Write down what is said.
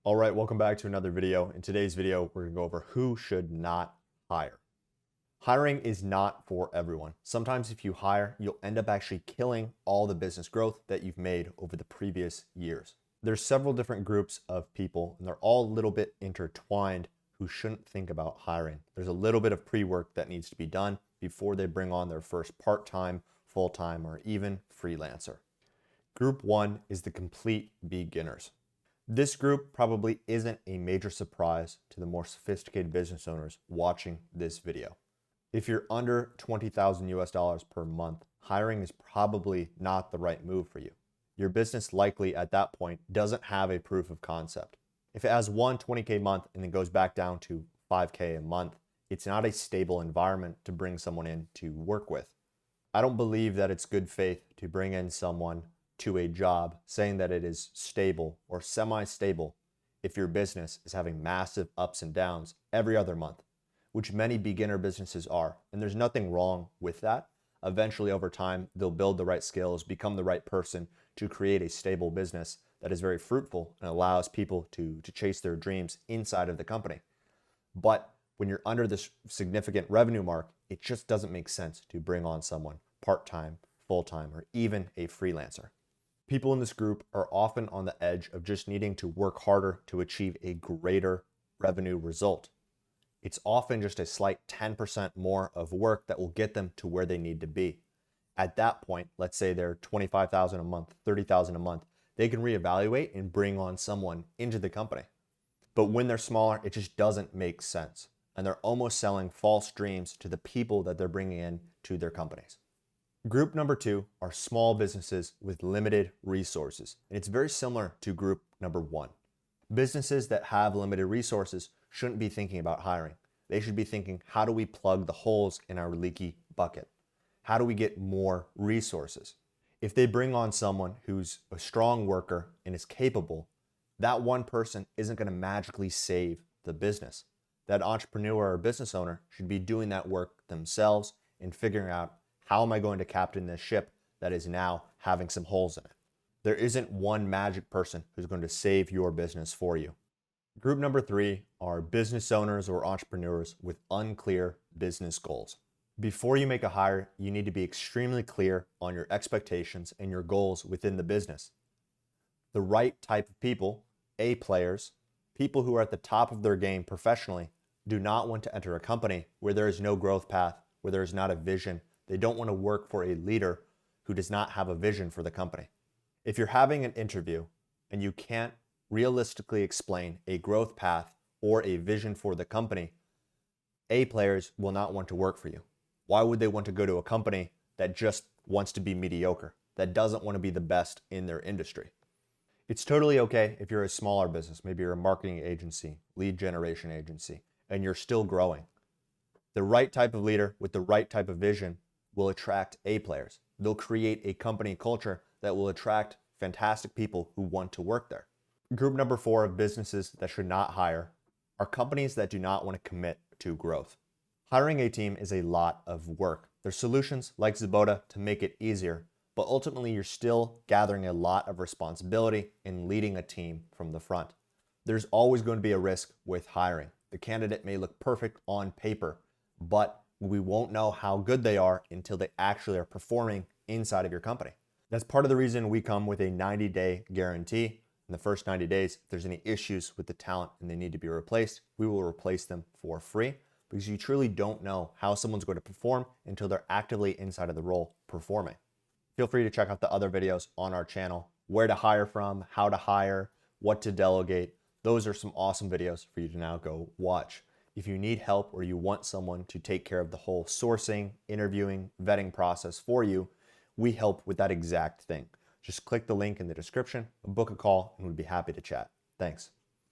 All right, welcome back to another video. In today's video, we're gonna go over who should not hire. Hiring is not for everyone. Sometimes if you hire, you'll end up actually killing all the business growth that you've made over the previous years. There's several different groups of people, and they're all a little bit intertwined who shouldn't think about hiring. There's a little bit of pre-work that needs to be done before they bring on their first part-time, full-time, or even freelancer. Group one is the complete beginners. This group probably isn't a major surprise to the more sophisticated business owners watching this video. If you're under 20,000 US dollars per month, hiring is probably not the right move for you. Your business likely at that point doesn't have a proof of concept. If it has one 20K month and then goes back down to 5K a month, it's not a stable environment to bring someone in to work with. I don't believe that it's good faith to bring in someone to a job saying that it is stable or semi-stable if your business is having massive ups and downs every other month, which many beginner businesses are. And there's nothing wrong with that. Eventually, over time, they'll build the right skills, become the right person to create a stable business that is very fruitful and allows people to chase their dreams inside of the company. But when you're under this significant revenue mark, it just doesn't make sense to bring on someone part-time, full-time, or even a freelancer. People in this group are often on the edge of just needing to work harder to achieve a greater revenue result. It's often just a slight 10% more of work that will get them to where they need to be. At that point, let's say they're 25,000 a month, 30,000 a month, they can reevaluate and bring on someone into the company. But when they're smaller, it just doesn't make sense. And they're almost selling false dreams to the people that they're bringing in to their companies. Group number two are small businesses with limited resources, and it's very similar to group number one. Businesses that have limited resources shouldn't be thinking about hiring. They should be thinking, how do we plug the holes in our leaky bucket? How do we get more resources? If they bring on someone who's a strong worker and is capable, that one person isn't going to magically save the business. That entrepreneur or business owner should be doing that work themselves and figuring out, how am I going to captain this ship that is now having some holes in it? There isn't one magic person who's going to save your business for you. Group number three are business owners or entrepreneurs with unclear business goals. Before you make a hire, you need to be extremely clear on your expectations and your goals within the business. The right type of people, A players, people who are at the top of their game professionally, do not want to enter a company where there is no growth path, where there is not a vision. They don't want to work for a leader who does not have a vision for the company. If you're having an interview and you can't realistically explain a growth path or a vision for the company, A players will not want to work for you. Why would they want to go to a company that just wants to be mediocre, that doesn't want to be the best in their industry? It's totally okay if you're a smaller business, maybe you're a marketing agency, lead generation agency, and you're still growing. The right type of leader with the right type of vision will attract A players. They'll create a company culture that will attract fantastic people who want to work there. Group number four of businesses that should not hire are companies that do not want to commit to growth. Hiring a team is a lot of work. There's solutions like Zabota to make it easier, but ultimately you're still gathering a lot of responsibility in leading a team from the front. There's always going to be a risk with hiring. The candidate may look perfect on paper, but we won't know how good they are until they actually are performing inside of your company. That's part of the reason we come with a 90-day guarantee. In the first 90 days, if there's any issues with the talent and they need to be replaced, we will replace them for free, because you truly don't know how someone's going to perform until they're actively inside of the role performing. Feel free to check out the other videos on our channel, where to hire from, how to hire, what to delegate. Those are some awesome videos for you to now go watch. If you need help or you want someone to take care of the whole sourcing, interviewing, vetting process for you, we help with that exact thing. Just click the link in the description, book a call, and we'd be happy to chat. Thanks.